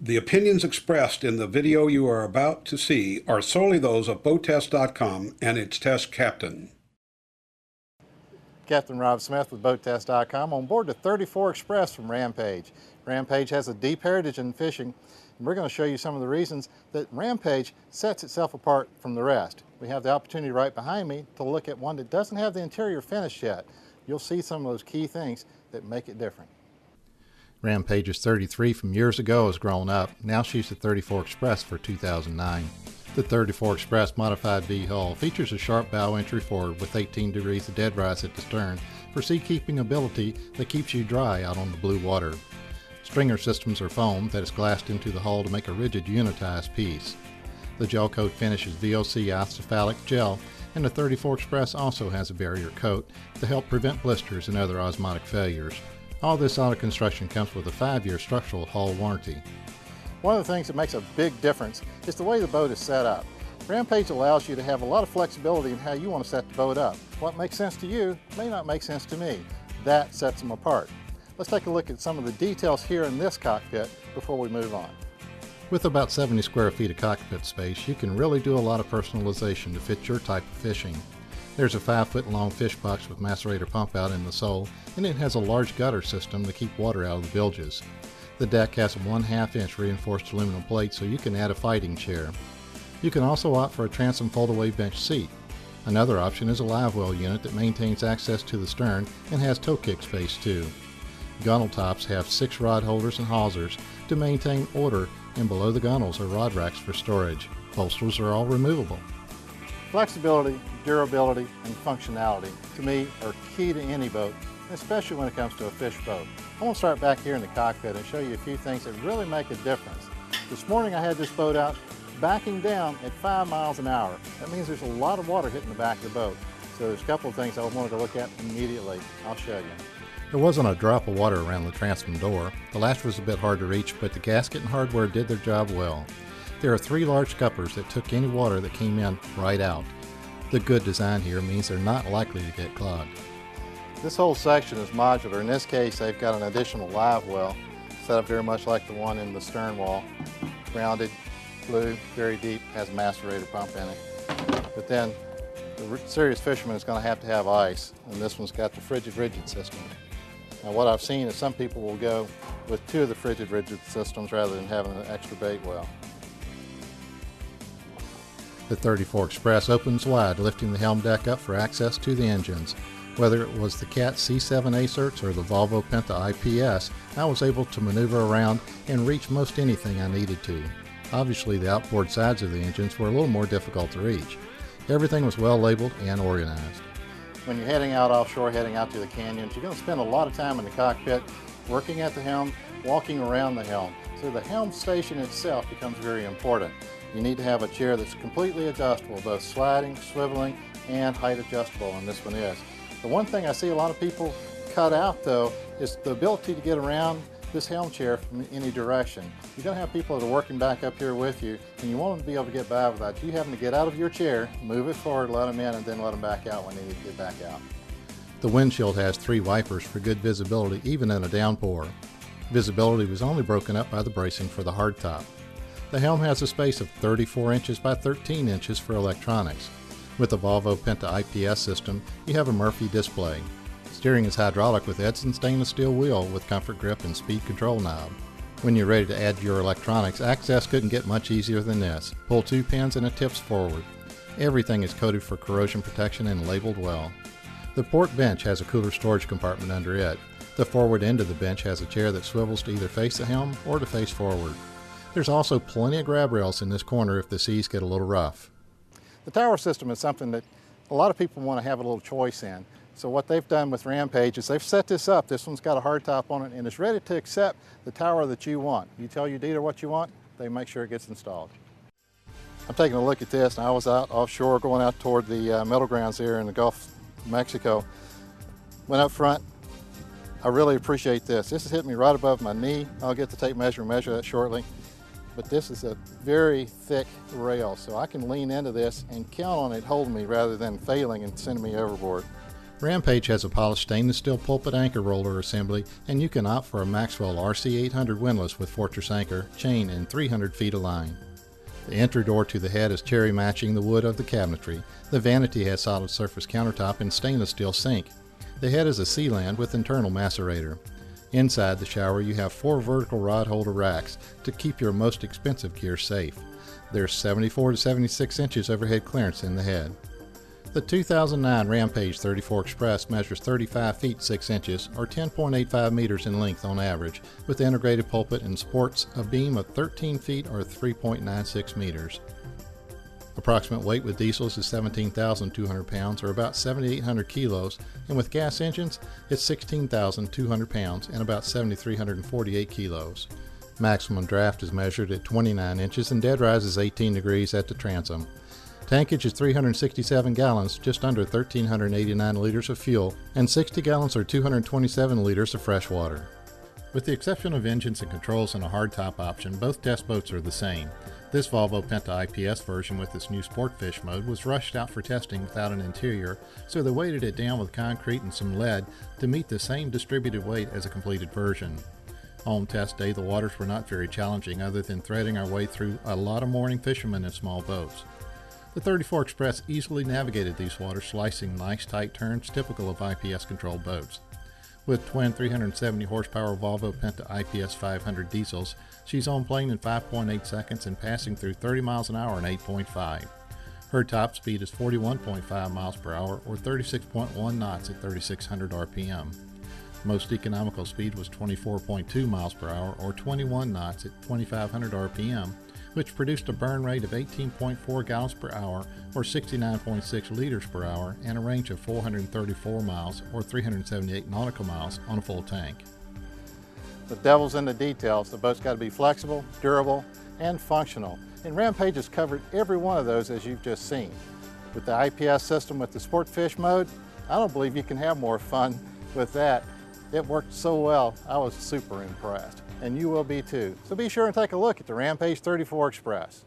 The opinions expressed in the video you are about to see are solely those of BoatTEST.com and its test captain. Captain Rob Smith with BoatTEST.com on board the 34 Express from Rampage. Rampage has a deep heritage in fishing, and we're going to show you some of the reasons that Rampage sets itself apart from the rest. We have the opportunity right behind me to look at one that doesn't have the interior finished yet. You'll see some of those key things that make it different. Rampage's 33 from years ago has grown up. Now she's the 34 Express for 2009. The 34 Express Modified V hull features a sharp bow entry forward with 18 degrees of dead rise at the stern for sea-keeping ability that keeps you dry out on the blue water. Stringer systems are foam that is glassed into the hull to make a rigid unitized piece. The gel coat finish is VOC isophthalic gel, and the 34 Express also has a barrier coat to help prevent blisters and other osmotic failures. All this auto construction comes with a 5-year structural hull warranty. One of the things that makes a big difference is the way the boat is set up. Rampage allows you to have a lot of flexibility in how you want to set the boat up. What makes sense to you may not make sense to me. That sets them apart. Let's take a look at some of the details here in this cockpit before we move on. With about 70 square feet of cockpit space, you can really do a lot of personalization to fit your type of fishing. There's a 5-foot long fish box with macerator pump out in the sole, and it has a large gutter system to keep water out of the bilges. The deck has a 1/2 inch reinforced aluminum plate so you can add a fighting chair. You can also opt for a transom fold-away bench seat. Another option is a live well unit that maintains access to the stern and has toe kick space too. Gunnel tops have 6 rod holders and hawsers to maintain order, and below the gunnels are rod racks for storage. Bolsters are all removable. Flexibility, durability, and functionality, to me, are key to any boat, especially when it comes to a fish boat. I want to start back here in the cockpit and show you a few things that really make a difference. This morning I had this boat out backing down at 5 miles an hour. That means there's a lot of water hitting the back of the boat. So there's a couple of things I wanted to look at immediately. I'll show you. There wasn't a drop of water around the transom door. The latch was a bit hard to reach, but the gasket and hardware did their job well. There are 3 large scuppers that took any water that came in right out. The good design here means they're not likely to get clogged. This whole section is modular. In this case, they've got an additional live well set up very much like the one in the stern wall. Rounded, blue, very deep, has a macerator pump in it. But then the serious fisherman is going to have ice, and this one's got the frigid rigid system. Now what I've seen is some people will go with 2 of the frigid rigid systems rather than having an extra bait well. The 34 Express opens wide, lifting the helm deck up for access to the engines. Whether it was the Cat C7 Acerts or the Volvo Penta IPS, I was able to maneuver around and reach most anything I needed to. Obviously, the outboard sides of the engines were a little more difficult to reach. Everything was well labeled and organized. When you're heading out offshore, heading out to the canyons, you're going to spend a lot of time in the cockpit, working at the helm, walking around the helm. So the helm station itself becomes very important. You need to have a chair that's completely adjustable, both sliding, swiveling, and height adjustable, and this one is. The one thing I see a lot of people cut out, though, is the ability to get around this helm chair from any direction. You're going to have people that are working back up here with you, and you want them to be able to get by without you having to get out of your chair, move it forward, let them in, and then let them back out when they need to get back out. The windshield has 3 wipers for good visibility even in a downpour. Visibility was only broken up by the bracing for the hardtop. The helm has a space of 34 inches by 13 inches for electronics. With the Volvo Penta IPS system, you have a Murphy display. Steering is hydraulic with Edson stainless steel wheel with comfort grip and speed control knob. When you're ready to add your electronics, access couldn't get much easier than this. Pull 2 pins and it tips forward. Everything is coated for corrosion protection and labeled well. The port bench has a cooler storage compartment under it. The forward end of the bench has a chair that swivels to either face the helm or to face forward. There's also plenty of grab rails in this corner if the seas get a little rough. The tower system is something that a lot of people want to have a little choice in. So what they've done with Rampage is they've set this up. This one's got a hard top on it and it's ready to accept the tower that you want. You tell your dealer what you want, they make sure it gets installed. I'm taking a look at this, and I was out offshore going out toward the middle grounds here in the Gulf of Mexico. Went up front. I really appreciate this. This has hit me right above my knee. I'll get the tape measure and measure that shortly. But this is a very thick rail, so I can lean into this and count on it holding me rather than failing and sending me overboard. Rampage has a polished stainless steel pulpit anchor roller assembly, and you can opt for a Maxwell RC800 windlass with Fortress anchor, chain, and 300 feet of line. The entry door to the head is cherry matching the wood of the cabinetry. The vanity has solid surface countertop and stainless steel sink. The head is a Sealand with internal macerator. Inside the shower you have 4 vertical rod holder racks to keep your most expensive gear safe. There's 74 to 76 inches overhead clearance in the head. The 2009 Rampage 34 Express measures 35 feet 6 inches or 10.85 meters in length on average, with integrated pulpit and sports a beam of 13 feet or 3.96 meters. Approximate weight with diesels is 17,200 pounds or about 7,800 kilos, and with gas engines it's 16,200 pounds and about 7,348 kilos. Maximum draft is measured at 29 inches and dead rise is 18 degrees at the transom. Tankage is 367 gallons, just under 1,389 liters of fuel, and 60 gallons or 227 liters of fresh water. With the exception of engines and controls and a hardtop option, both test boats are the same. This Volvo Penta IPS version with its new Sportfish mode was rushed out for testing without an interior, so they weighted it down with concrete and some lead to meet the same distributed weight as a completed version. On test day, the waters were not very challenging other than threading our way through a lot of morning fishermen in small boats. The 34 Express easily navigated these waters, slicing nice tight turns typical of IPS-controlled boats. With twin 370 horsepower Volvo Penta IPS 500 diesels, she's on plane in 5.8 seconds and passing through 30 miles an hour in 8.5. Her top speed is 41.5 miles per hour or 36.1 knots at 3,600 RPM. Most economical speed was 24.2 miles per hour or 21 knots at 2,500 RPM, which produced a burn rate of 18.4 gallons per hour or 69.6 liters per hour and a range of 434 miles or 378 nautical miles on a full tank. The devil's in the details. The boat's got to be flexible, durable, and functional. And Rampage has covered every one of those as you've just seen. With the IPS system with the Sportfish mode, I don't believe you can have more fun with that. It worked so well, I was super impressed. And you will be too. So be sure and take a look at the Rampage 34 Express.